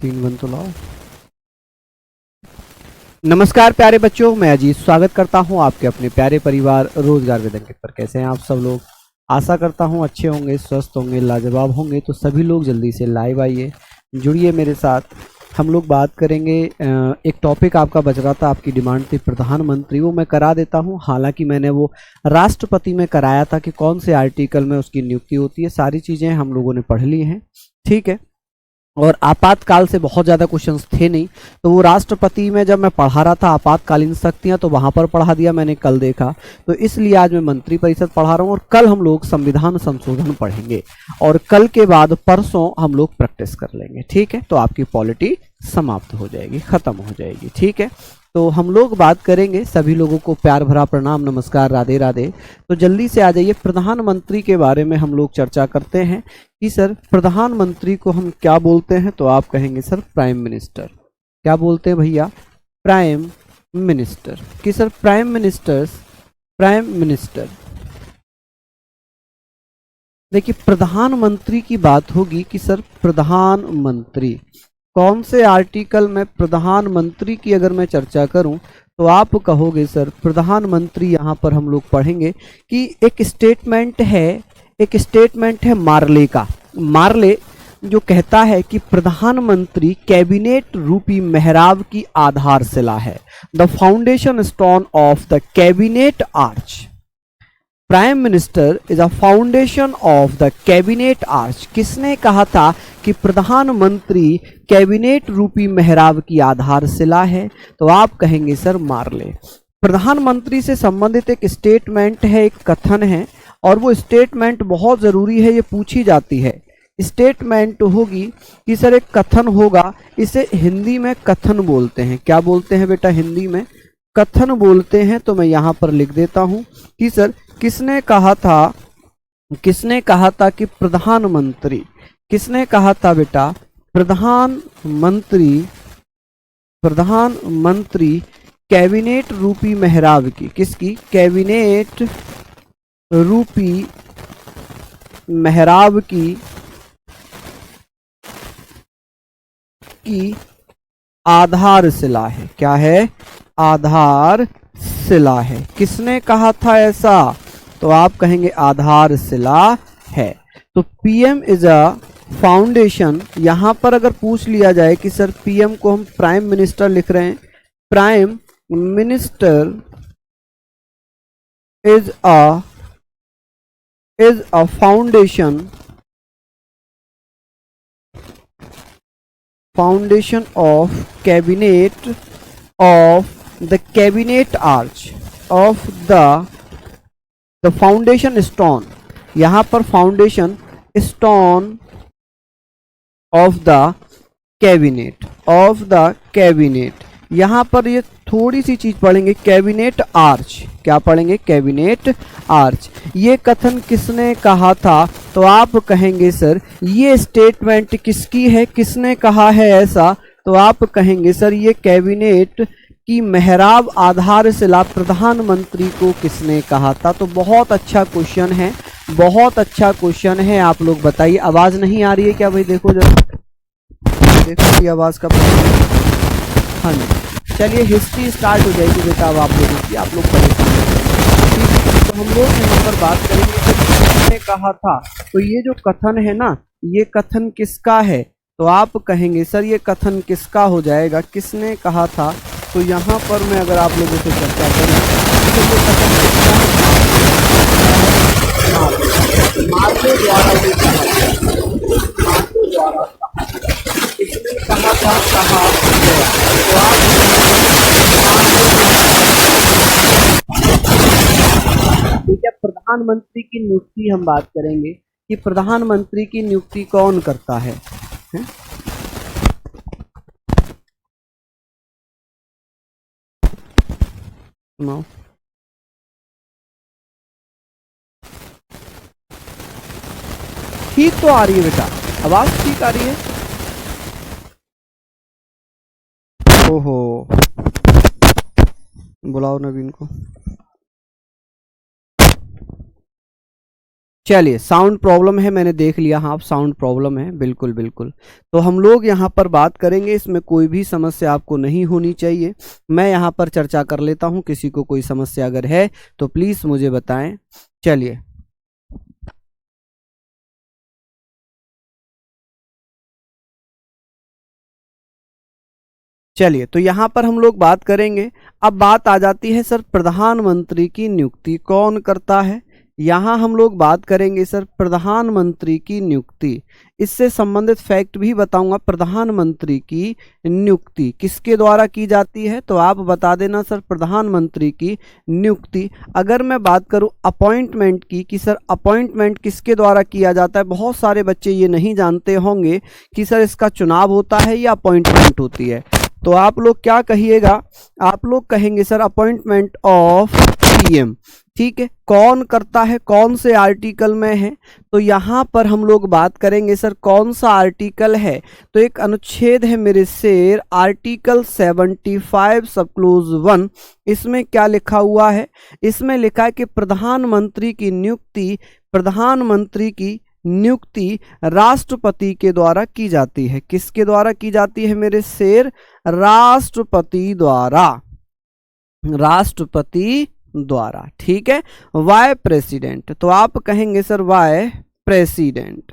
तीन बन तो लाओ। नमस्कार प्यारे बच्चों, मैं अजीत स्वागत करता हूं आपके अपने प्यारे परिवार रोजगार विद अंकित पर। कैसे हैं आप सब लोग? आशा करता हूं अच्छे होंगे, स्वस्थ होंगे, लाजवाब होंगे। तो सभी लोग जल्दी से लाइव आइए, जुड़िए मेरे साथ। हम लोग बात करेंगे, एक टॉपिक आपका बच रहा था, आपकी डिमांड थी प्रधानमंत्री, वो मैं करा देता हूं। हालांकि मैंने वो राष्ट्रपति में कराया था कि कौन से आर्टिकल में उसकी नियुक्ति होती है। सारी चीज़ें हम लोगों ने पढ़ ली हैं, ठीक है। और आपातकाल से बहुत ज़्यादा क्वेश्चंस थे नहीं, तो वो राष्ट्रपति में जब मैं पढ़ा रहा था आपातकालीन शक्तियां, तो वहां पर पढ़ा दिया मैंने, कल देखा। तो इसलिए आज मैं मंत्रिपरिषद पढ़ा रहा हूँ और कल हम लोग संविधान संशोधन पढ़ेंगे और कल के बाद परसों हम लोग प्रैक्टिस कर लेंगे, ठीक है। तो आपकी पॉलिटी समाप्त हो जाएगी, खत्म हो जाएगी, ठीक है। तो हम लोग बात करेंगे, सभी लोगों को प्यार भरा प्रणाम, नमस्कार, राधे राधे। तो जल्दी से आ जाइए, प्रधानमंत्री के बारे में हम लोग चर्चा करते हैं कि सर प्रधानमंत्री को हम क्या बोलते हैं। तो आप कहेंगे सर प्राइम मिनिस्टर। क्या बोलते हैं भैया? Prime minister. कि सर प्राइम मिनिस्टर। देखिए, प्रधानमंत्री की बात होगी कि सर प्रधानमंत्री कौन से आर्टिकल में प्रधानमंत्री की अगर मैं चर्चा करूं तो आप कहोगे सर प्रधानमंत्री, यहां पर हम लोग पढ़ेंगे कि एक स्टेटमेंट है मार्ले का। मार्ले जो कहता है कि प्रधानमंत्री कैबिनेट रूपी मेहराब की आधारशिला है, the foundation stone of the cabinet arch. Prime minister is a foundation of the cabinet arch. किसने कहा था कि प्रधानमंत्री कैबिनेट रूपी मेहराब की आधारशिला है? तो आप कहेंगे सर मार्ले। प्रधानमंत्री से संबंधित एक स्टेटमेंट है, एक कथन है, और वो स्टेटमेंट बहुत जरूरी है, ये पूछी जाती है। स्टेटमेंट होगी कि सर एक कथन होगा, इसे हिंदी में कथन बोलते हैं। क्या बोलते हैं बेटा? हिंदी में कथन बोलते हैं। तो मैं यहां पर लिख देता हूं कि सर किसने कहा था कि प्रधानमंत्री, किसने कहा था बेटा? प्रधानमंत्री कैबिनेट रूपी मेहराब की, किसकी? कैबिनेट रूपी मेहराब की आधारशिला है। क्या है? आधारशिला है। किसने कहा था ऐसा? तो आप कहेंगे आधारशिला है। तो पीएम इज अ फाउंडेशन। यहां पर अगर पूछ लिया जाए कि सर पीएम को हम प्राइम मिनिस्टर लिख रहे हैं, prime minister is a foundation of the cabinet arch of the foundation stone. यहां पर foundation stone of the cabinet. यहां पर ये थोड़ी सी चीज पढ़ेंगे, कैबिनेट आर्च। क्या पढ़ेंगे? Cabinet arch. ये कथन किसने कहा था? तो आप कहेंगे सर ये स्टेटमेंट किसकी है, किसने कहा है ऐसा? तो आप कहेंगे सर ये कैबिनेट की मेहराब आधारशिला प्रधानमंत्री को किसने कहा था? तो बहुत अच्छा क्वेश्चन है, बहुत अच्छा क्वेश्चन है। आप लोग बताइए, आवाज नहीं आ रही है क्या भाई? देखो जरा, देखो ये आवाज का प्रॉब्लम। हाँ जी, चलिए हिस्ट्री स्टार्ट हो जाएगी बेटा अब आप लोगों की, आप लोग परेशान हैं। ठीक है, तो हम लोग यहाँ पर बात करेंगे कि किसने कहा था। तो ये जो कथन है ना, ये कथन किसका है? तो आप कहेंगे सर ये कथन किसका हो जाएगा, किसने कहा था? तो यहाँ पर मैं अगर आप लोगों से चर्चा करूँ तो ये कथन किसका है? मार्ले द्वारा ये कहा, मार्ले द्वारा किसने कहा था, कहा गया। तो आप ठीक है, प्रधानमंत्री की नियुक्ति हम बात करेंगे कि प्रधानमंत्री की नियुक्ति कौन करता है? सुनाओ। ठीक तो आ रही है बेटा, आवाज ठीक आ रही है? ओहो, बुलाओ नवीन को। चलिए, साउंड प्रॉब्लम है, मैंने देख लिया। हाँ, साउंड प्रॉब्लम है, बिल्कुल बिल्कुल। तो हम लोग यहाँ पर बात करेंगे, इसमें कोई भी समस्या आपको नहीं होनी चाहिए। मैं यहाँ पर चर्चा कर लेता हूँ, किसी को कोई समस्या अगर है तो प्लीज मुझे बताएं। चलिए, चलिए तो यहाँ पर हम लोग बात करेंगे। अब बात आ जाती है सर, प्रधानमंत्री की नियुक्ति कौन करता है। यहाँ हम लोग बात करेंगे सर, प्रधानमंत्री की नियुक्ति। इससे संबंधित फैक्ट भी बताऊंगा। प्रधानमंत्री की नियुक्ति किसके द्वारा की जाती है, तो आप बता देना सर। प्रधानमंत्री की नियुक्ति, अगर मैं बात करूं अपॉइंटमेंट की, कि सर अपॉइंटमेंट किसके द्वारा किया जाता है, बहुत सारे बच्चे ये नहीं जानते होंगे कि सर इसका चुनाव होता है या अपॉइंटमेंट होती है। तो आप लोग क्या कहिएगा, आप लोग कहेंगे सर अपॉइंटमेंट ऑफ पीएम। ठीक है, कौन करता है, कौन से आर्टिकल में है, तो यहाँ पर हम लोग बात करेंगे सर कौन सा आर्टिकल है। तो एक अनुच्छेद है मेरे शेर, आर्टिकल 75 सब क्लोज 1। इसमें क्या लिखा हुआ है, इसमें लिखा है कि प्रधानमंत्री की नियुक्ति, प्रधानमंत्री की नियुक्ति राष्ट्रपति के द्वारा की जाती है। किसके द्वारा की जाती है मेरे शेर, राष्ट्रपति द्वारा, राष्ट्रपति द्वारा। ठीक है, वाय प्रेसिडेंट, तो आप कहेंगे सर वाय प्रेसिडेंट,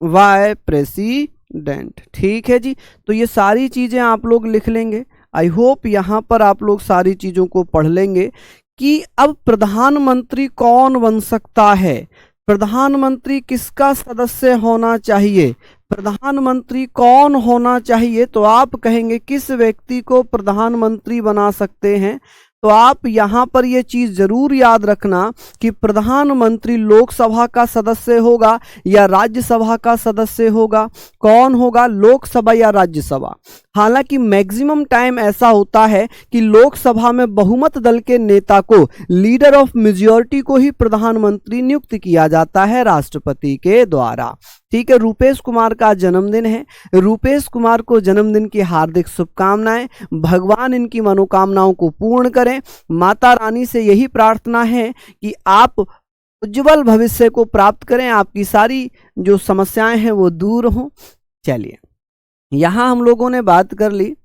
वाय प्रेसिडेंट। ठीक है जी, तो ये सारी चीजें आप लोग लिख लेंगे। आई होप यहाँ पर आप लोग सारी चीजों को पढ़ लेंगे कि अब प्रधानमंत्री कौन बन सकता है, प्रधानमंत्री किसका सदस्य होना चाहिए, प्रधानमंत्री कौन होना चाहिए। तो आप कहेंगे किस व्यक्ति को प्रधानमंत्री बना सकते हैं। तो आप यहाँ पर ये चीज जरूर याद रखना कि प्रधानमंत्री लोकसभा का सदस्य होगा या राज्यसभा का सदस्य होगा। कौन होगा, लोकसभा या राज्यसभा। हालांकि मैक्सिमम टाइम ऐसा होता है कि लोकसभा में बहुमत दल के नेता को, लीडर ऑफ मेजॉरिटी को ही प्रधानमंत्री नियुक्त किया जाता है राष्ट्रपति के द्वारा। ठीक है, रूपेश कुमार का जन्मदिन है, रूपेश कुमार को जन्मदिन की हार्दिक शुभकामनाएं। भगवान इनकी मनोकामनाओं को पूर्ण करें। माता रानी से यही प्रार्थना है कि आप उज्जवल भविष्य को प्राप्त करें, आपकी सारी जो समस्याएं हैं वो दूर हों। चलिए, यहां हम लोगों ने बात कर ली।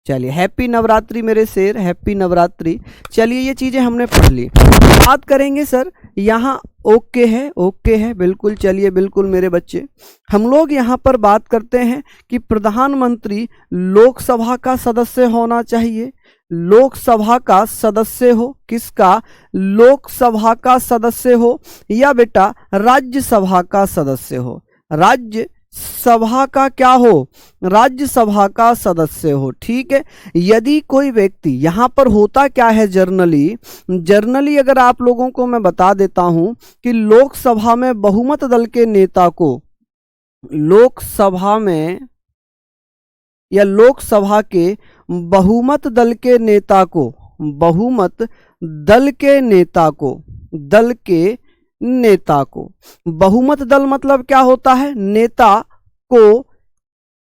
चलिए, हैप्पी नवरात्रि मेरे शेर, हैप्पी नवरात्रि। चलिए, ये चीजें हमने पढ़ ली। बात करेंगे सर, यहाँ ओके है, ओके है, बिल्कुल। चलिए, बिल्कुल मेरे बच्चे, हम लोग यहाँ पर बात करते हैं कि प्रधानमंत्री लोकसभा का सदस्य होना चाहिए, लोकसभा का सदस्य हो। किसका, लोकसभा का सदस्य हो, या बेटा राज्यसभा का सदस्य हो, राज्य सभा का क्या हो, राज्यसभा का सदस्य हो। ठीक है, यदि कोई व्यक्ति, यहां पर होता क्या है जर्नली, जर्नली अगर आप लोगों को मैं बता देता हूं कि लोकसभा में बहुमत दल के नेता को, लोकसभा में या लोकसभा के बहुमत दल के नेता को, बहुमत दल के नेता को, दल के नेता को, बहुमत दल मतलब क्या होता है, नेता को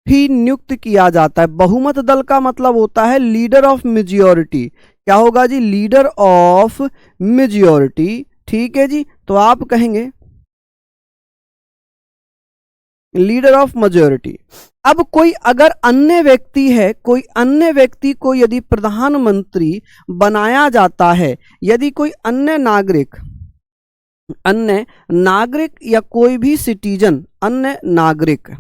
ही नियुक्त किया जाता है। बहुमत दल का मतलब होता है लीडर ऑफ मेजॉरिटी। क्या होगा जी, लीडर ऑफ मेजॉरिटी। ठीक है जी, तो आप कहेंगे लीडर ऑफ मेजॉरिटी। अब कोई अगर अन्य व्यक्ति है, कोई अन्य व्यक्ति को यदि प्रधानमंत्री बनाया जाता है, यदि कोई अन्य नागरिक, अन्य नागरिक या कोई भी सिटीजन, अन्य नागरिक,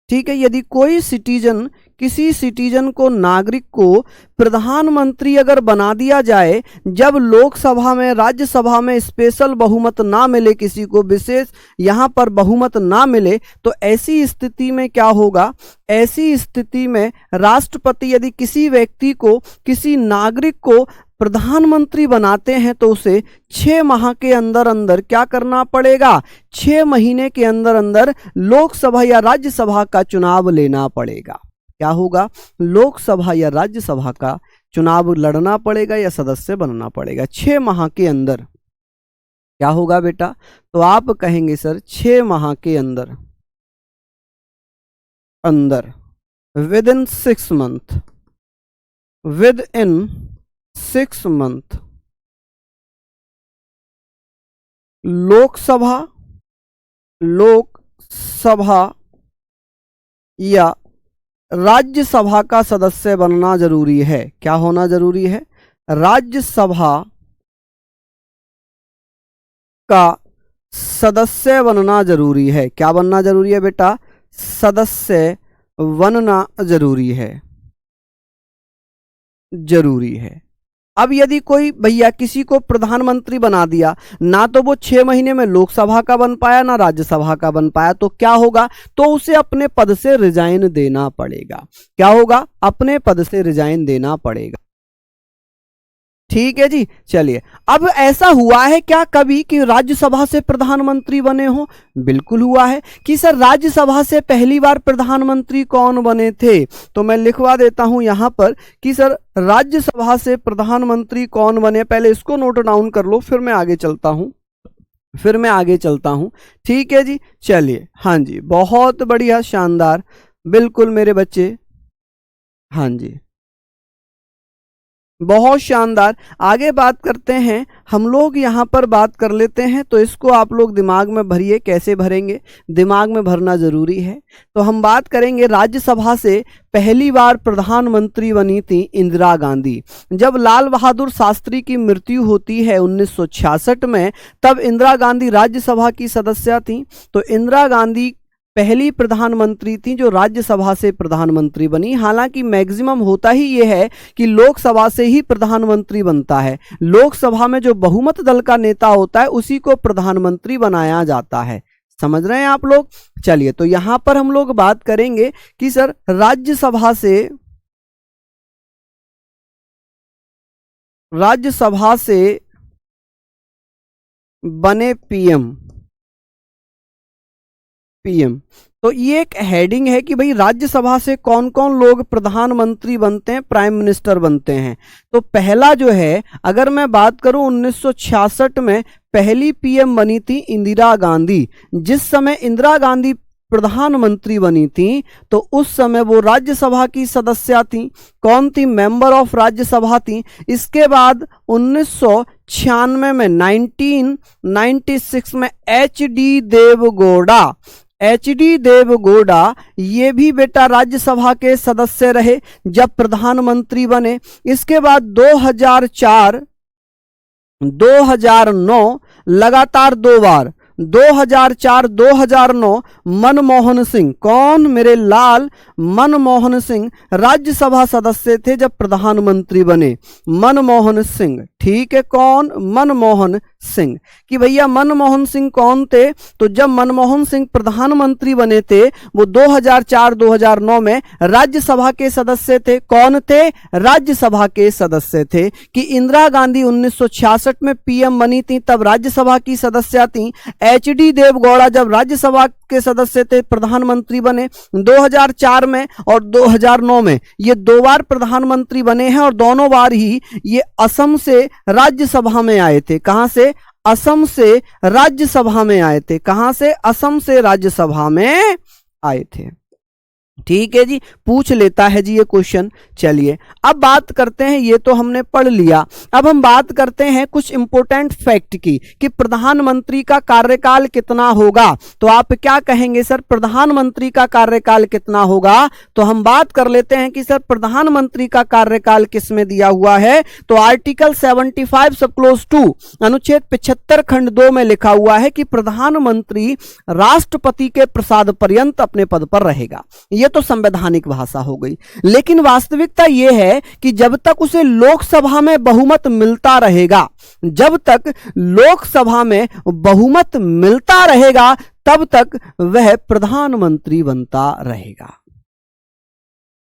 ठीक है, यदि कोई सिटीजन, किसी सिटीजन को, नागरिक को प्रधानमंत्री अगर बना दिया जाए, जब लोकसभा में, राज्यसभा में स्पेशल बहुमत ना मिले, किसी को विशेष यहां पर बहुमत ना मिले, तो ऐसी स्थिति में क्या होगा, ऐसी स्थिति में राष्ट्रपति यदि किसी व्यक्ति को, किसी नागरिक को प्रधानमंत्री बनाते हैं तो उसे 6 माह के अंदर अंदर क्या करना पड़ेगा, 6 महीने के अंदर अंदर लोकसभा या राज्यसभा का चुनाव लेना पड़ेगा। क्या होगा, लोकसभा या राज्यसभा का चुनाव लड़ना पड़ेगा या सदस्य बनना पड़ेगा 6 माह के अंदर। क्या होगा बेटा, तो आप कहेंगे सर 6 माह के अंदर, अंदर, with in 6 month, with in 6 month, Lok Sabha Lok Sabha या राज्यसभा का सदस्य बनना जरूरी है। क्या होना जरूरी है? राज्यसभा का सदस्य बनना जरूरी है। क्या बनना जरूरी है बेटा? सदस्य बनना जरूरी है, जरूरी है। अब यदि कोई भैया किसी को प्रधानमंत्री बना दिया, ना तो वो 6 महीने में लोकसभा का बन पाया ना राज्यसभा का बन पाया, तो क्या होगा? तो उसे अपने पद से रिजाइन देना पड़ेगा। क्या होगा? अपने पद से रिजाइन देना पड़ेगा। ठीक है जी। चलिए, अब ऐसा हुआ है क्या कभी कि राज्यसभा से प्रधानमंत्री बने हो? बिल्कुल हुआ है। कि सर राज्यसभा से पहली बार प्रधानमंत्री कौन बने थे? तो मैं लिखवा देता हूं यहां पर कि सर राज्यसभा से प्रधानमंत्री कौन बने। पहले इसको नोट डाउन कर लो, फिर मैं आगे चलता हूं। ठीक है जी। चलिए, हाँ जी, बहुत बढ़िया, शानदार, बिल्कुल मेरे बच्चे, हाँ जी, बहुत शानदार। आगे बात करते हैं हम लोग, यहाँ पर बात कर लेते हैं। तो इसको आप लोग दिमाग में भरिए। कैसे भरेंगे? दिमाग में भरना जरूरी है। तो हम बात करेंगे राज्यसभा से पहली बार प्रधानमंत्री बनी थी इंदिरा गांधी। जब लाल बहादुर शास्त्री की मृत्यु होती है 1966 में, तब इंदिरा गांधी राज्यसभा की सदस्य थी। तो इंदिरा गांधी पहली प्रधानमंत्री थी जो राज्यसभा से प्रधानमंत्री बनी। हालांकि मैक्सिमम होता ही यह है कि लोकसभा से ही प्रधानमंत्री बनता है। लोकसभा में जो बहुमत दल का नेता होता है उसी को प्रधानमंत्री बनाया जाता है। समझ रहे हैं आप लोग? चलिए, तो यहां पर हम लोग बात करेंगे कि सर राज्यसभा से बने पीएम। तो ये एक हेडिंग है कि भाई राज्यसभा से कौन कौन लोग प्रधानमंत्री बनते हैं, प्राइम मिनिस्टर बनते हैं। तो पहला जो है, अगर मैं बात करूं 1966 में पहली पीएम बनी थी इंदिरा गांधी। जिस समय इंदिरा गांधी प्रधानमंत्री बनी थी तो उस समय वो राज्यसभा की सदस्य थी। कौन थी? मेंबर ऑफ राज्यसभा थी। इसके बाद 1996 में 1996 में एच डी देवगौड़ा ये भी बेटा राज्यसभा के सदस्य रहे जब प्रधानमंत्री बने। इसके बाद 2009 लगातार 2 बार, 2004-2009 मनमोहन सिंह, कौन? मेरे लाल मनमोहन सिंह राज्यसभा सदस्य थे जब प्रधानमंत्री बने। मनमोहन सिंह, ठीक है, कौन? मनमोहन सिंह। कि भैया मनमोहन सिंह कौन थे? तो जब मनमोहन सिंह प्रधानमंत्री बने थे वो 2004-2009 में राज्यसभा के सदस्य थे। कौन थे? राज्यसभा के सदस्य थे। कि इंदिरा गांधी 1966 में पीएम बनी थी तब राज्यसभा की सदस्य थी। एच डी देवगौड़ा जब राज्यसभा के सदस्य थे, प्रधानमंत्री बने 2004 में और 2009 में। ये 2 बार प्रधानमंत्री बने हैं और दोनों बार ही ये असम से राज्यसभा में आए थे। कहां से? असम से राज्यसभा में आए थे। कहां से? असम से राज्यसभा में आए थे। ठीक है जी, पूछ लेता है जी ये क्वेश्चन। चलिए, अब बात करते हैं, ये तो हमने पढ़ लिया। अब हम बात करते हैं कुछ इंपॉर्टेंट फैक्ट की कि प्रधानमंत्री का कार्यकाल कितना होगा। तो आप क्या कहेंगे सर, प्रधानमंत्री का कार्यकाल कितना होगा? तो हम बात कर लेते हैं कि सर प्रधानमंत्री का कार्यकाल किसमें दिया हुआ है। तो आर्टिकल 75 सब क्लोज 2 अनुच्छेद 75 खंड 2 में लिखा हुआ है कि प्रधानमंत्री राष्ट्रपति के प्रसाद पर्यंत अपने पद पर रहेगा। ये तो संवैधानिक भाषा हो गई। लेकिन वास्तविकता यह है कि जब तक उसे लोकसभा में बहुमत मिलता रहेगा, जब तक लोकसभा में बहुमत मिलता रहेगा तब तक वह प्रधानमंत्री बनता रहेगा।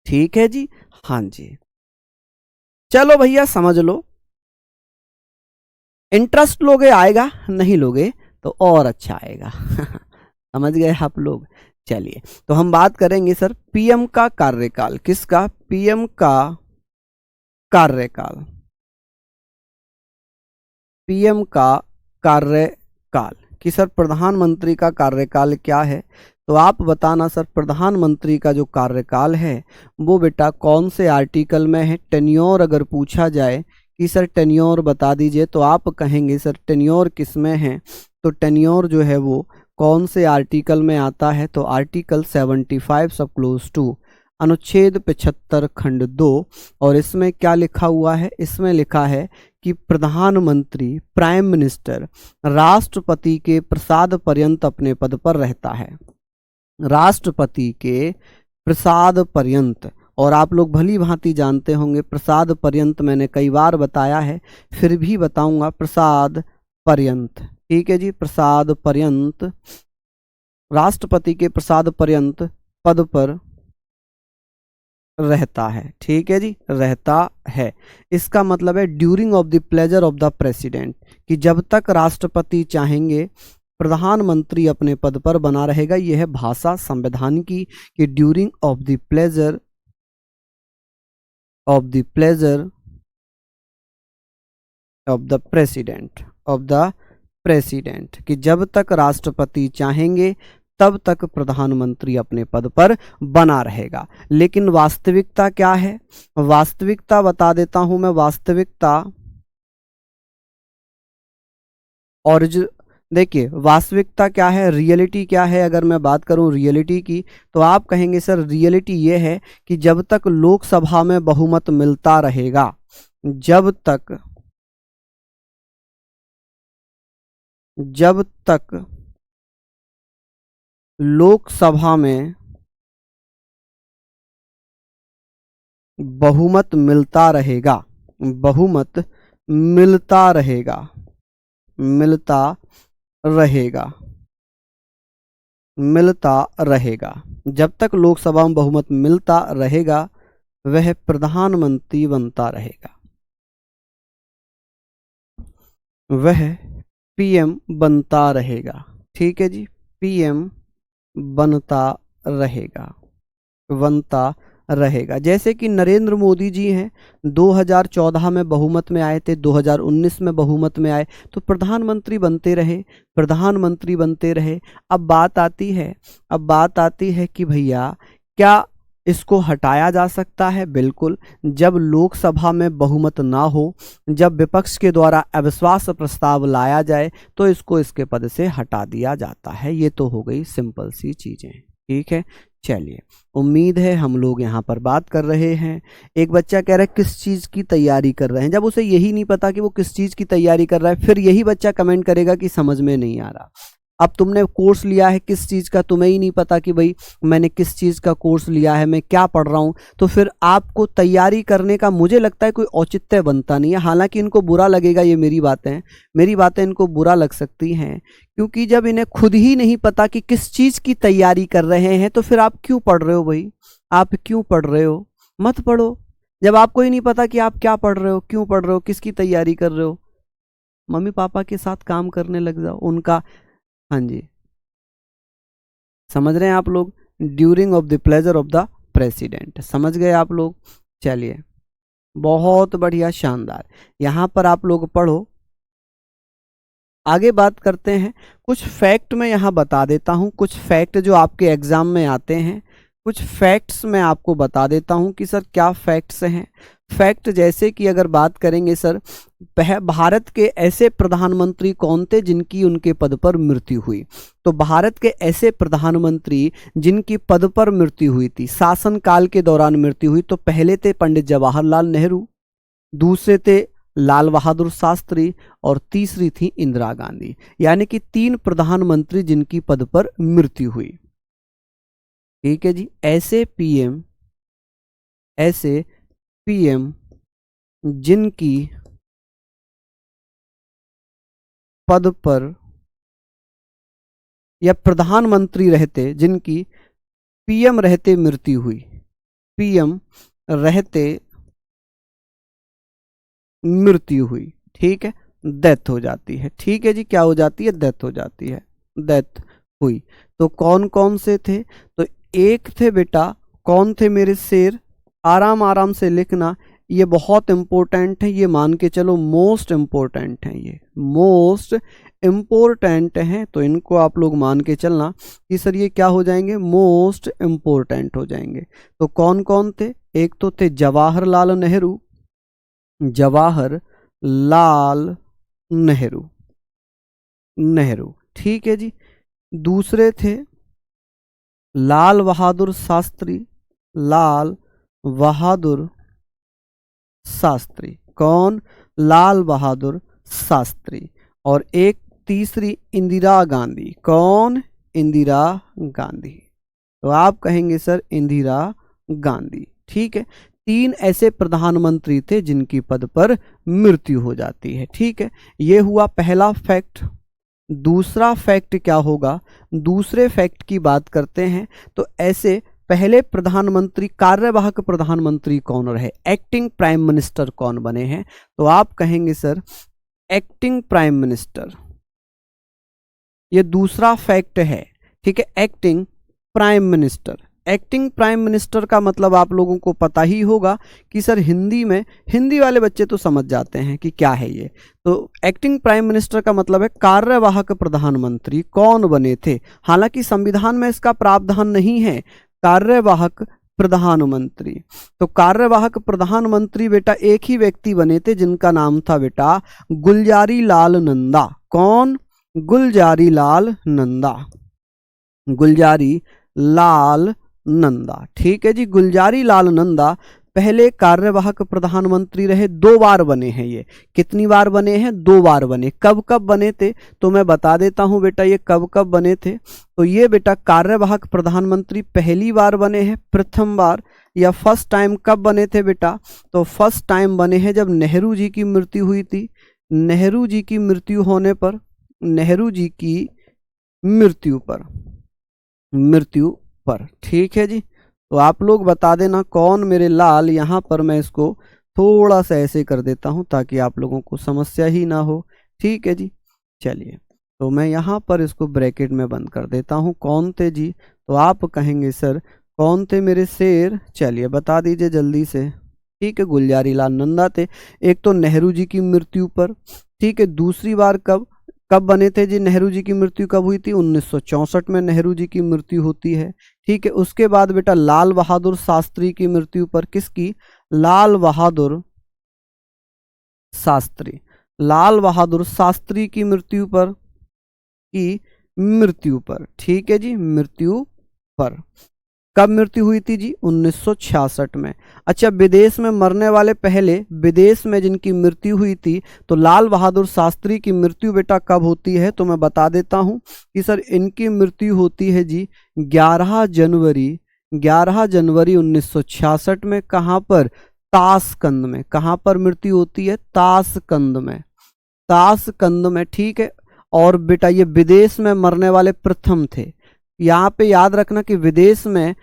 ठीक है जी, हां जी। चलो भैया समझ लो। इंटरेस्ट लोगे आएगा, नहीं लोगे तो और अच्छा आएगा। समझ गए आप लोग? चलिए, तो हम बात करेंगे सर पीएम का कार्यकाल। किसका? पीएम का कार्यकाल। पीएम का कार्यकाल कि सर प्रधानमंत्री का कार्यकाल क्या है। तो आप बताना सर, प्रधानमंत्री का जो कार्यकाल है वो बेटा कौन से आर्टिकल में है। टेन्योर अगर पूछा जाए कि सर टेन्योर बता दीजिए तो आप कहेंगे सर टेन्योर किस में है? तो टेन्योर जो है वो कौन से आर्टिकल में आता है? तो आर्टिकल 75 सब क्लोज टू अनुच्छेद 75 खंड 2। और इसमें क्या लिखा हुआ है? इसमें लिखा है कि प्रधानमंत्री प्राइम मिनिस्टर राष्ट्रपति के प्रसाद पर्यंत अपने पद पर रहता है, राष्ट्रपति के प्रसाद पर्यंत। और आप लोग भली भांति जानते होंगे प्रसाद पर्यंत मैंने कई बार बताया है, फिर भी बताऊंगा, प्रसाद पर्यंत, ठीक है जी, प्रसाद पर्यंत, राष्ट्रपति के प्रसाद पर्यंत पद पर रहता है, ठीक है जी, रहता है। इसका मतलब है during of the pleasure of the president, कि जब तक राष्ट्रपति चाहेंगे प्रधानमंत्री अपने पद पर बना रहेगा। यह है भाषा संविधान की कि during of the pleasure of the president, कि जब तक राष्ट्रपति चाहेंगे तब तक प्रधानमंत्री अपने पद पर बना रहेगा। लेकिन वास्तविकता क्या है? वास्तविकता बता देता हूं मैं। वास्तविकता और देखिए वास्तविकता क्या है, रियलिटी क्या है। अगर मैं बात करूं रियलिटी की तो आप कहेंगे सर रियलिटी ये है कि जब तक लोकसभा में बहुमत मिलता रहेगा, जब तक लोकसभा में बहुमत मिलता रहेगा, बहुमत मिलता रहेगा, जब तक लोकसभा में बहुमत मिलता रहेगा वह प्रधानमंत्री बनता रहेगा, वह पीएम बनता रहेगा, ठीक है जी, पीएम बनता रहेगा। जैसे कि नरेंद्र मोदी जी हैं, 2014 में बहुमत में आए थे, 2019 में बहुमत में आए तो प्रधानमंत्री बनते रहे। अब बात आती है कि भैया क्या इसको हटाया जा सकता है? बिल्कुल। जब लोकसभा में बहुमत ना हो, जब विपक्ष के द्वारा अविश्वास प्रस्ताव लाया जाए तो इसको इसके पद से हटा दिया जाता है। ये तो हो गई सिंपल सी चीजें, ठीक है। चलिए, उम्मीद है हम लोग यहाँ पर बात कर रहे हैं। एक बच्चा कह रहा है किस चीज़ की तैयारी कर रहे हैं। जब उसे यही नहीं पता कि वो किस चीज़ की तैयारी कर रहा है, फिर यही बच्चा कमेंट करेगा कि समझ में नहीं आ रहा। अब तुमने कोर्स लिया है किस चीज़ का, तुम्हें ही नहीं पता कि भाई मैंने किस चीज़ का कोर्स लिया है, मैं क्या पढ़ रहा हूँ, तो फिर आपको तैयारी करने का मुझे लगता है कोई औचित्य बनता नहीं है। हालांकि इनको बुरा लगेगा, ये मेरी बातें इनको बुरा लग सकती हैं, क्योंकि जब इन्हें खुद ही नहीं पता कि किस चीज़ की तैयारी कर रहे हैं तो फिर आप क्यों पढ़ रहे हो भाई? आप क्यों पढ़ रहे हो? मत पढ़ो। जब आपको ही नहीं पता कि आप क्या पढ़ रहे हो, क्यों पढ़ रहे हो, किसकी तैयारी कर रहे हो, मम्मी पापा के साथ काम करने लग जाओ उनका। हाँ जी, समझ रहे हैं आप लोग? During of the pleasure of the president, समझ गए आप लोग? चलिए, बहुत बढ़िया, शानदार। यहाँ पर आप लोग पढ़ो, आगे बात करते हैं। कुछ फैक्ट मैं यहाँ बता देता हूँ, कुछ फैक्ट जो आपके एग्जाम में आते हैं, कुछ फैक्ट्स मैं आपको बता देता हूँ कि सर क्या फैक्ट्स हैं। फैक्ट जैसे कि अगर बात करेंगे सर, भारत के ऐसे प्रधानमंत्री कौन थे जिनकी उनके पद पर मृत्यु हुई? तो भारत के ऐसे प्रधानमंत्री जिनकी पद पर मृत्यु हुई थी, शासनकाल के दौरान मृत्यु हुई, तो पहले थे पंडित जवाहरलाल नेहरू, दूसरे थे लाल बहादुर शास्त्री और तीसरी थी इंदिरा गांधी। यानी कि 3 प्रधानमंत्री जिनकी पद पर मृत्यु हुई, ठीक है जी। ऐसे पीएम जिनकी पद पर, या प्रधानमंत्री रहते जिनकी पीएम रहते मृत्यु हुई, पीएम रहते मृत्यु हुई, ठीक है, डेथ हो जाती है, ठीक है जी। क्या हो जाती है? डेथ हो जाती है, डेथ हुई। तो कौन कौन से थे? तो एक थे बेटा, कौन थे मेरे शेर, आराम आराम से लिखना, ये बहुत इंपॉर्टेंट है, ये मान के चलो मोस्ट इंपॉर्टेंट है, ये मोस्ट इंपॉर्टेंट हैं, तो इनको आप लोग मान के चलना कि सर ये क्या हो जाएंगे? मोस्ट इंपॉर्टेंट हो जाएंगे। तो कौन कौन थे? एक तो थे जवाहरलाल नेहरू, जवाहरलाल नेहरू, नेहरू। ठीक है जी। दूसरे थे लाल बहादुर शास्त्री, लाल बहादुर शास्त्री। कौन? लाल बहादुर शास्त्री। और एक तीसरी इंदिरा गांधी। कौन? इंदिरा गांधी। तो आप कहेंगे सर इंदिरा गांधी। ठीक है। तीन ऐसे प्रधानमंत्री थे जिनकी पद पर मृत्यु हो जाती है। ठीक है, ये हुआ पहला फैक्ट। दूसरा फैक्ट क्या होगा? दूसरे फैक्ट की बात करते हैं तो ऐसे पहले प्रधानमंत्री, कार्यवाहक प्रधानमंत्री कौन रहे, एक्टिंग प्राइम मिनिस्टर कौन बने हैं? तो आप कहेंगे सर एक्टिंग प्राइम मिनिस्टर। ये दूसरा फैक्ट है। ठीक है, acting prime minister. Acting prime minister का मतलब आप लोगों को पता ही होगा कि सर हिंदी में, हिंदी वाले बच्चे तो समझ जाते हैं कि क्या है ये। तो एक्टिंग प्राइम मिनिस्टर का मतलब है कार्यवाहक प्रधानमंत्री कौन बने थे। हालांकि संविधान में इसका प्रावधान नहीं है, कार्यवाहक प्रधानमंत्री। तो कार्यवाहक प्रधानमंत्री बेटा एक ही व्यक्ति बने थे जिनका नाम था बेटा गुलजारी लाल नंदा। कौन? गुलजारी लाल नंदा। गुलजारी लाल नंदा। ठीक है जी, गुलजारी लाल नंदा पहले कार्यवाहक प्रधानमंत्री रहे। 2 बार बने हैं ये। कितनी बार बने हैं? 2 बार बने। कब कब बने थे तो मैं बता देता हूं बेटा, ये कब कब बने थे। तो ये बेटा कार्यवाहक प्रधानमंत्री पहली बार बने हैं, प्रथम बार या फर्स्ट टाइम कब बने थे बेटा? तो फर्स्ट टाइम बने हैं जब नेहरू जी की मृत्यु हुई थी। नेहरू जी की मृत्यु होने पर, नेहरू जी की मृत्यु पर। ठीक है जी। तो आप लोग बता देना कौन मेरे लाल। यहाँ पर मैं इसको थोड़ा सा ऐसे कर देता हूँ ताकि आप लोगों को समस्या ही ना हो। ठीक है जी, चलिए तो मैं यहाँ पर इसको ब्रैकेट में बंद कर देता हूँ। कौन थे जी? तो आप कहेंगे सर कौन थे मेरे शेर? चलिए बता दीजिए जल्दी से। ठीक है, गुलजारी लाल नंदा थे। एक तो नेहरू जी की मृत्यु पर। ठीक है, दूसरी बार कब कब बने थे जी? नेहरू जी की मृत्यु कब हुई थी? 1964 में नेहरू जी की मृत्यु होती है। ठीक है, उसके बाद बेटा लाल बहादुर शास्त्री की मृत्यु पर। किसकी? लाल बहादुर शास्त्री। लाल बहादुर शास्त्री की मृत्यु पर, ठीक है जी, मृत्यु पर। कब मृत्यु हुई थी जी? 1966 में। अच्छा, विदेश में मरने वाले पहले, विदेश में जिनकी मृत्यु हुई थी, तो लाल बहादुर शास्त्री की मृत्यु बेटा कब होती है? तो मैं बता देता हूं कि सर इनकी मृत्यु होती है जी 11 जनवरी 1966 में। कहां पर? ताशकंद में। कहां पर मृत्यु होती है? ताशकंद में। ताशकंद में। ठीक है, और बेटा ये विदेश में मरने वाले प्रथम थे। यहाँ पे याद रखना कि विदेश में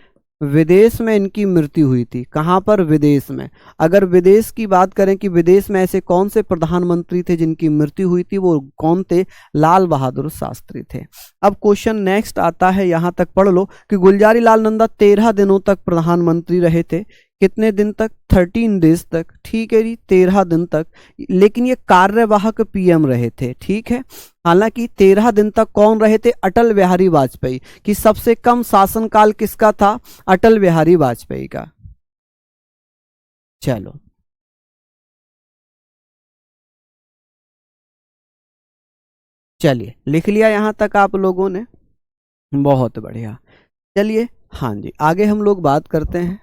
इनकी मृत्यु हुई थी। कहाँ पर? विदेश में। अगर विदेश की बात करें कि विदेश में ऐसे कौन से प्रधानमंत्री थे जिनकी मृत्यु हुई थी, वो कौन थे? लाल बहादुर शास्त्री थे। अब क्वेश्चन नेक्स्ट आता है, यहां तक पढ़ लो कि गुलजारी लाल नंदा 13 दिनों तक प्रधानमंत्री रहे थे। कितने दिन तक? 13 डेज तक। ठीक है जी, 13 दिन तक। लेकिन ये कार्यवाहक पीएम रहे थे। ठीक है, हालांकि 13 दिन तक कौन रहे थे? अटल बिहारी वाजपेयी। कि सबसे कम शासनकाल किसका था? अटल बिहारी वाजपेयी का। चलो चलिए, लिख लिया यहां तक आप लोगों ने? बहुत बढ़िया। चलिए, हाँ जी, आगे हम लोग बात करते हैं।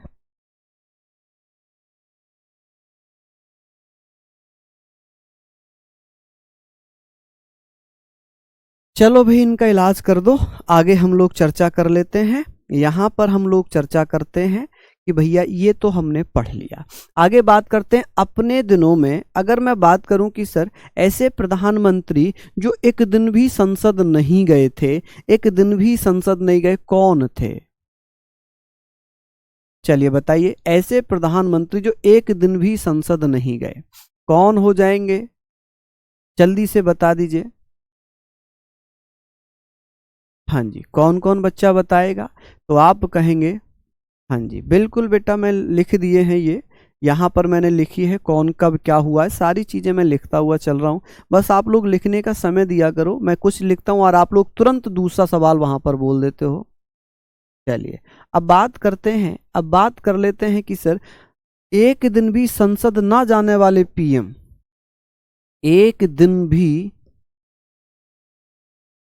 चलो भाई, इनका इलाज कर दो। आगे हम लोग चर्चा कर लेते हैं। यहाँ पर हम लोग चर्चा करते हैं कि भैया ये तो हमने पढ़ लिया। आगे बात करते हैं अपने दिनों में। अगर मैं बात करूं कि सर ऐसे प्रधानमंत्री जो एक दिन भी संसद नहीं गए थे, एक दिन भी संसद नहीं गए, कौन थे? चलिए बताइए, ऐसे प्रधानमंत्री जो एक दिन भी संसद नहीं गए, कौन हो जाएंगे? जल्दी से बता दीजिए। हाँ जी, कौन कौन बच्चा बताएगा? तो आप कहेंगे, हाँ जी बिल्कुल बेटा, मैं लिख दिए हैं ये। यहाँ पर मैंने लिखी है कौन कब क्या हुआ है, सारी चीज़ें मैं लिखता हुआ चल रहा हूँ। बस आप लोग लिखने का समय दिया करो। मैं कुछ लिखता हूँ और आप लोग तुरंत दूसरा सवाल वहाँ पर बोल देते हो। चलिए, अब बात करते हैं, अब बात कर लेते हैं कि सर एक दिन भी संसद ना जाने वाले पीएम, एक दिन भी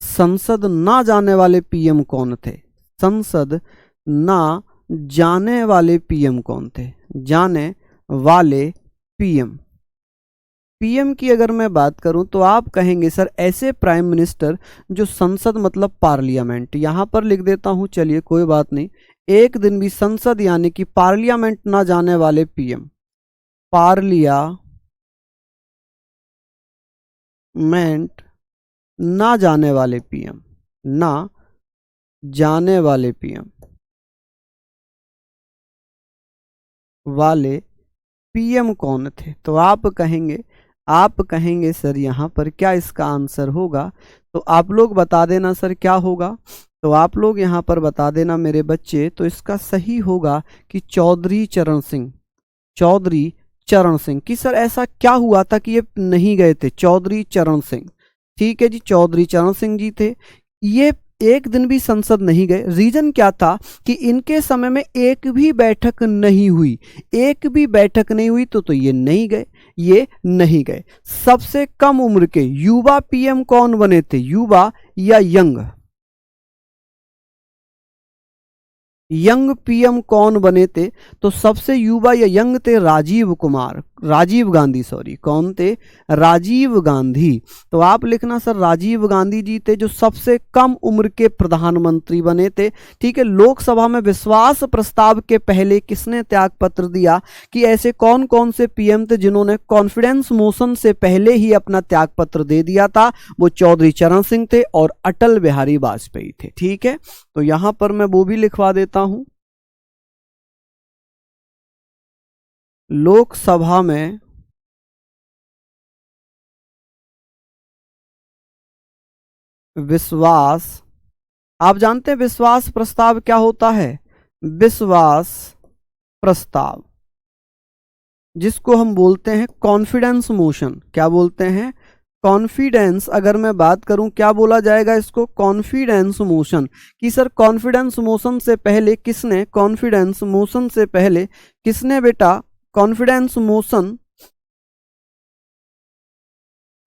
संसद ना जाने वाले पीएम कौन थे? संसद ना जाने वाले पीएम कौन थे? जाने वाले पीएम। पीएम की अगर मैं बात करूं तो आप कहेंगे सर ऐसे प्राइम मिनिस्टर जो संसद मतलब पार्लियामेंट, यहां पर लिख देता हूं, चलिए कोई बात नहीं। एक दिन भी संसद यानी कि पार्लियामेंट ना जाने वाले पीएम, पार्लियामेंट ना जाने वाले पीएम, ना जाने वाले पीएम वाले पीएम कौन थे? तो आप कहेंगे सर यहाँ पर क्या इसका आंसर होगा? तो आप लोग बता देना सर क्या होगा। तो आप लोग यहाँ पर बता देना मेरे बच्चे। तो इसका सही होगा कि चौधरी चरण सिंह। चौधरी चरण सिंह। कि सर ऐसा क्या हुआ था कि ये नहीं गए थे? चौधरी चरण सिंह, ठीक है जी, चौधरी चरण सिंह जी थे। ये एक दिन भी संसद नहीं गए। रीजन क्या था कि इनके समय में एक भी बैठक नहीं हुई, एक भी बैठक नहीं हुई, तो ये नहीं गए, ये नहीं गए। सबसे कम उम्र के युवा पीएम कौन बने थे? युवा या यंग पीएम कौन बने थे? तो सबसे युवा या यंग थे राजीव गांधी, सॉरी, कौन थे? राजीव गांधी। तो आप लिखना सर राजीव गांधी जी थे जो सबसे कम उम्र के प्रधानमंत्री बने थे। ठीक है। लोकसभा में विश्वास प्रस्ताव के पहले किसने त्याग पत्र दिया? कि ऐसे कौन कौन से पीएम थे जिन्होंने कॉन्फिडेंस मोशन से पहले ही अपना त्याग पत्र दे दिया था? वो चौधरी चरण सिंह थे और अटल बिहारी वाजपेयी थे। ठीक है, तो यहां पर मैं वो भी लिखवा देता हूं। लोकसभा में विश्वास, आप जानते हैं विश्वास प्रस्ताव क्या होता है? विश्वास प्रस्ताव, जिसको हम बोलते हैं कॉन्फिडेंस मोशन। क्या बोलते हैं? कॉन्फिडेंस। अगर मैं बात करूं क्या बोला जाएगा इसको? Confidence motion. कि सर कॉन्फिडेंस मोशन से पहले किसने, कॉन्फिडेंस मोशन से पहले किसने बेटा, कॉन्फिडेंस मोशन,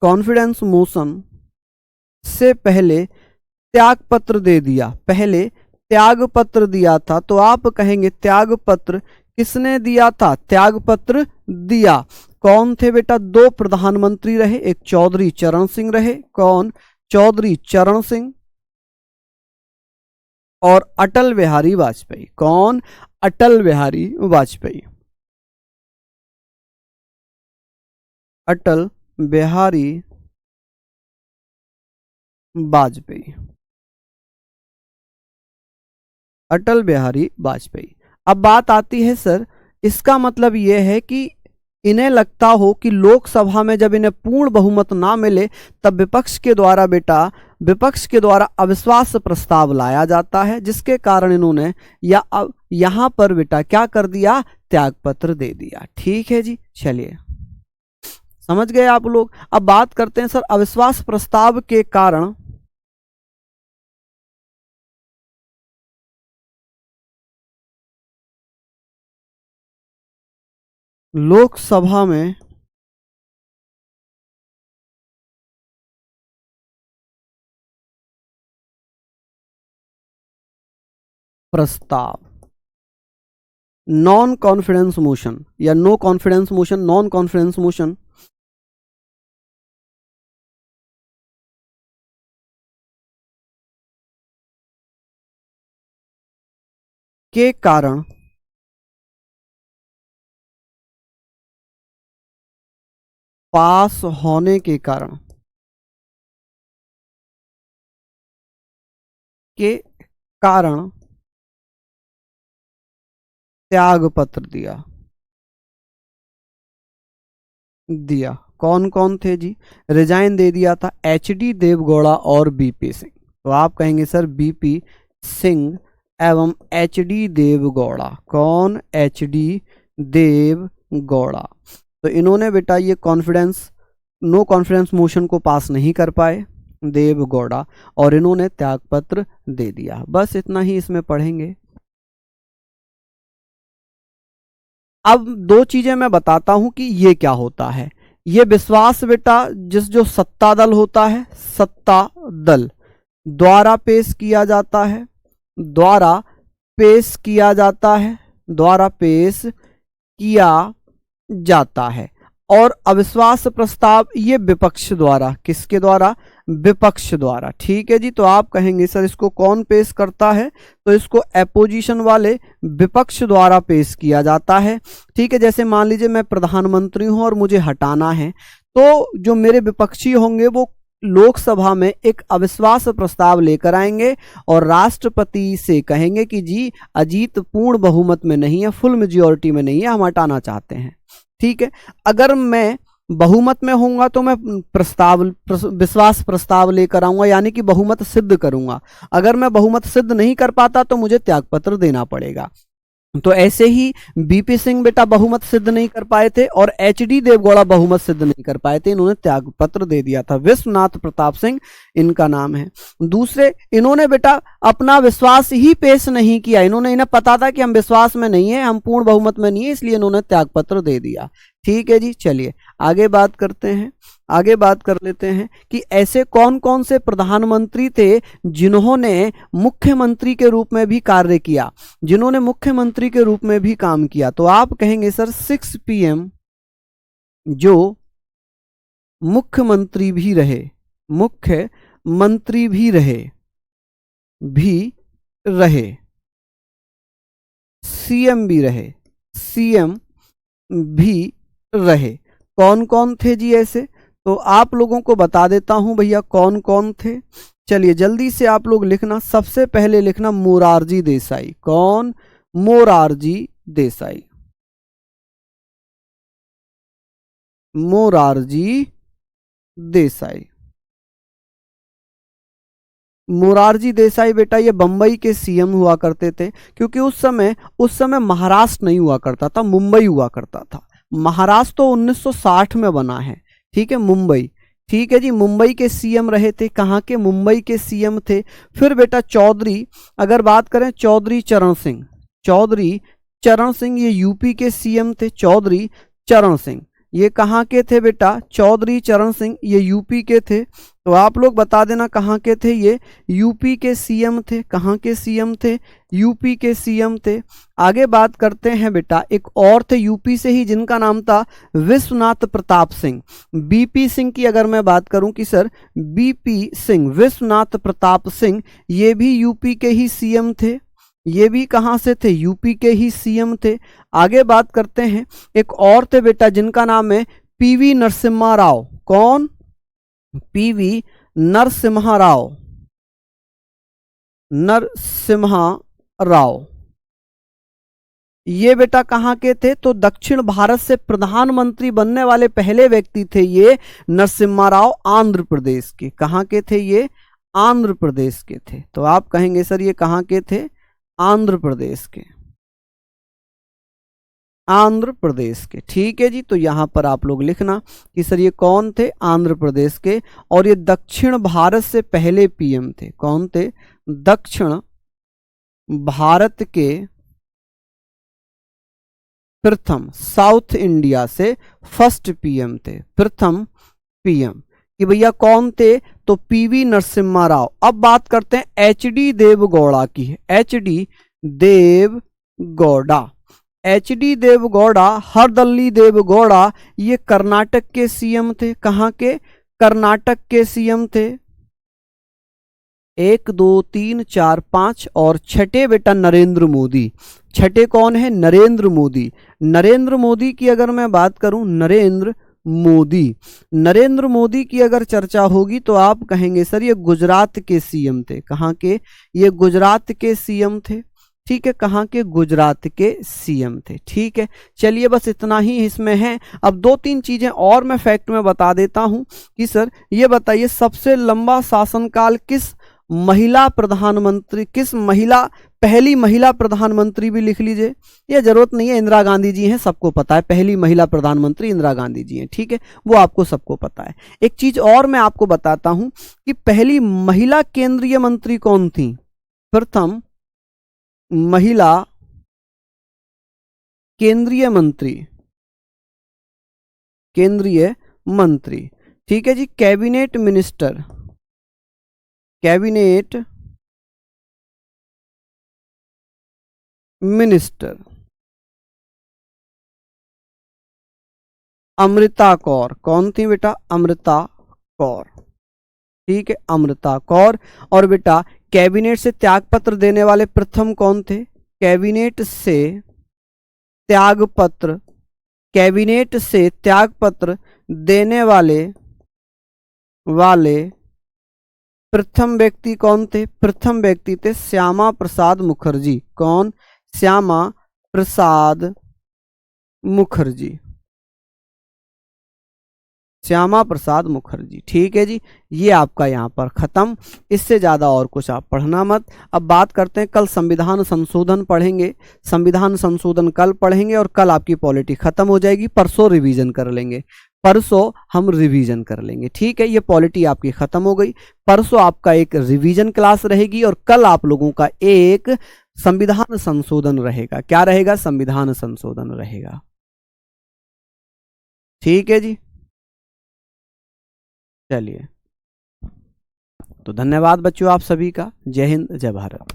कॉन्फिडेंस मोशन से पहले त्याग पत्र दे दिया, पहले त्याग पत्र दिया था। तो आप कहेंगे त्याग पत्र किसने दिया था? त्याग पत्र दिया कौन थे बेटा? दो प्रधानमंत्री रहे, एक चौधरी चरण सिंह रहे। कौन? चौधरी चरण सिंह और अटल बिहारी वाजपेयी। कौन? अटल बिहारी वाजपेयी। अटल बिहारी वाजपेयी, अटल बिहारी वाजपेयी। अब बात आती है सर, इसका मतलब यह है कि इन्हें लगता हो कि लोकसभा में जब इन्हें पूर्ण बहुमत ना मिले तब विपक्ष के द्वारा अविश्वास प्रस्ताव लाया जाता है, जिसके कारण इन्होंने यहां पर बेटा क्या कर दिया? त्यागपत्र दे दिया। ठीक है जी, चलिए समझ गए आप लोग। अब बात करते हैं सर अविश्वास प्रस्ताव के कारण लोकसभा में प्रस्ताव, नॉन कॉन्फिडेंस मोशन या no confidence motion, non confidence motion के कारण पास होने के कारण त्याग पत्र दिया। कौन कौन थे जी? रिजाइन दे दिया था एचडी देवगौड़ा और बीपी सिंह। तो आप कहेंगे सर बीपी सिंह एवं एचडी देवगौड़ा। कौन? एचडी देवगौड़ा। तो इन्होंने बेटा ये नो कॉन्फिडेंस मोशन को पास नहीं कर पाए, देवगौड़ा, और इन्होंने त्यागपत्र दे दिया। बस इतना ही इसमें पढ़ेंगे। अब दो चीजें मैं बताता हूं कि ये क्या होता है। ये विश्वास बेटा जो सत्ता दल होता है, सत्ता दल, द्वारा पेश किया जाता है, द्वारा पेश किया जाता है, द्वारा पेश किया जाता है। और अविश्वास प्रस्ताव ये विपक्ष द्वारा, किसके द्वारा? विपक्ष द्वारा। ठीक है जी, तो आप कहेंगे सर इसको कौन पेश करता है? तो इसको एपोजिशन वाले विपक्ष द्वारा पेश किया जाता है। ठीक है, जैसे मान लीजिए मैं प्रधानमंत्री हूं और मुझे हटाना है, तो जो मेरे विपक्षी होंगे वो लोकसभा में एक अविश्वास प्रस्ताव लेकर आएंगे और राष्ट्रपति से कहेंगे कि जी अजीत पूर्ण बहुमत में नहीं है, फुल मेजॉरिटी में नहीं है, हम हटाना चाहते हैं। ठीक है, अगर मैं बहुमत में होऊंगा तो मैं विश्वास प्रस्ताव लेकर आऊंगा, यानी कि बहुमत सिद्ध करूंगा। अगर मैं बहुमत सिद्ध नहीं कर पाता तो मुझे त्यागपत्र देना पड़ेगा। तो ऐसे ही बीपी सिंह बेटा बहुमत सिद्ध नहीं कर पाए थे और एचडी देवगौड़ा बहुमत सिद्ध नहीं कर पाए थे, इन्होंने त्यागपत्र दे दिया था। विश्वनाथ प्रताप सिंह इनका नाम है। दूसरे, इन्होंने बेटा अपना विश्वास ही पेश नहीं किया, इन्हें पता था कि हम विश्वास में नहीं है, हम पूर्ण बहुमत में नहीं है, इसलिए इन्होंने त्यागपत्र दे दिया। ठीक है जी, चलिए आगे बात करते हैं। आगे बात कर लेते हैं कि ऐसे कौन कौन से प्रधानमंत्री थे जिन्होंने मुख्यमंत्री के रूप में भी कार्य किया, जिन्होंने मुख्यमंत्री के रूप में भी काम किया। तो आप कहेंगे सर 6 PM जो मुख्यमंत्री भी रहे, मुख्यमंत्री भी रहे, सीएम भी रहे, सीएम भी रहे। कौन कौन थे जी ऐसे? तो आप लोगों को बता देता हूं भैया कौन कौन थे। चलिए जल्दी से आप लोग लिखना, सबसे पहले लिखना मोरारजी देसाई। कौन? मोरारजी देसाई। मोरारजी देसाई। मोरारजी देसाई बेटा ये बंबई के सीएम हुआ करते थे, क्योंकि उस समय महाराष्ट्र नहीं हुआ करता था, मुंबई हुआ करता था। महाराष्ट्र तो 1960 में बना है। ठीक है, मुंबई। ठीक है जी, मुंबई के सीएम रहे थे। कहाँ के? मुंबई के सीएम थे। फिर बेटा चौधरी, अगर बात करें चौधरी चरण सिंह, चौधरी चरण सिंह ये यूपी के सीएम थे। चौधरी चरण सिंह ये कहाँ के थे बेटा? चौधरी चरण सिंह ये यूपी के थे। तो आप लोग बता देना कहाँ के थे ये? यूपी के सीएम थे। कहाँ के सीएम थे? यूपी के सीएम थे। आगे बात करते हैं बेटा, एक और थे यूपी से ही जिनका नाम था विश्वनाथ प्रताप सिंह। बीपी सिंह की अगर मैं बात करूं कि सर बीपी सिंह, विश्वनाथ प्रताप सिंह ये भी यूपी के ही सीएम थे। ये भी कहाँ से थे? यूपी के ही सीएम थे। आगे बात करते हैं, एक और थे बेटा जिनका नाम है पीवी नरसिम्हा राव। कौन? पीवी नरसिम्हा राव। नरसिम्हा राव ये बेटा कहाँ के थे? तो दक्षिण भारत से प्रधानमंत्री बनने वाले पहले व्यक्ति थे ये नरसिम्हा राव, आंध्र प्रदेश के। कहाँ के थे ये? आंध्र प्रदेश के थे। तो आप कहेंगे सर ये कहाँ के थे? आंध्र प्रदेश के। आंध्र प्रदेश के। ठीक है जी, तो यहां पर आप लोग लिखना कि सर ये कौन थे? आंध्र प्रदेश के। और ये दक्षिण भारत से पहले पीएम थे। कौन थे? दक्षिण भारत के प्रथम, साउथ इंडिया से फर्स्ट पीएम थे, प्रथम पीएम। कि भैया कौन थे? तो पीवी नरसिम्हा राव। अब बात करते हैं एचडी देवगौड़ा की। एचडी देवगौड़ा, एचडी देवगौड़ा, हरदल्ली देवगौड़ा ये कर्नाटक के सीएम थे। कहाँ के? कर्नाटक के सीएम थे। 1 2 3 4 5 और छठे बेटा नरेंद्र मोदी। छठे कौन है? नरेंद्र मोदी। नरेंद्र मोदी की अगर मैं बात करूं, नरेंद्र मोदी की अगर चर्चा होगी तो आप कहेंगे सर ये गुजरात के सीएम थे। कहाँ के? ये गुजरात के सीएम थे। ठीक है, कहाँ के? गुजरात के सीएम थे। ठीक है, चलिए बस इतना ही इसमें है। अब 2-3 चीजें और मैं फैक्ट में बता देता हूं कि सर ये बताइए सबसे लंबा शासनकाल किस महिला प्रधानमंत्री, पहली महिला प्रधानमंत्री भी लिख लीजिए, यह जरूरत नहीं है, इंदिरा गांधी जी हैं, सबको पता है पहली महिला प्रधानमंत्री इंदिरा गांधी जी हैं। ठीक है, वो आपको सबको पता है। एक चीज और मैं आपको बताता हूं कि पहली महिला केंद्रीय मंत्री कौन थी? प्रथम महिला केंद्रीय मंत्री। ठीक है जी, cabinet cabinet minister Amrita Kaur. कौन थी बेटा? अमृता कौर। ठीक है, अमृता कौर। और बेटा कैबिनेट से त्यागपत्र देने वाले प्रथम कौन थे? कैबिनेट से त्यागपत्र, कैबिनेट से त्यागपत्र देने वाले प्रथम व्यक्ति कौन थे? प्रथम व्यक्ति थे श्यामा प्रसाद मुखर्जी। कौन? श्यामा प्रसाद मुखर्जी। श्यामा प्रसाद मुखर्जी। ठीक है जी, ये आपका यहाँ पर खत्म। इससे ज्यादा और कुछ आप पढ़ना मत। अब बात करते हैं, कल संविधान संशोधन पढ़ेंगे। संविधान संशोधन कल पढ़ेंगे और कल आपकी पॉलिटी खत्म हो जाएगी। परसों रिवीजन कर लेंगे, परसों हम रिवीजन कर लेंगे। ठीक है, ये पॉलिटी आपकी खत्म हो गई। परसों आपका एक रिवीजन क्लास रहेगी और कल आप लोगों का एक संविधान संशोधन रहेगा। क्या रहेगा? संविधान संशोधन रहेगा। ठीक है जी, चलिए, तो धन्यवाद बच्चों आप सभी का। जय हिंद, जय भारत।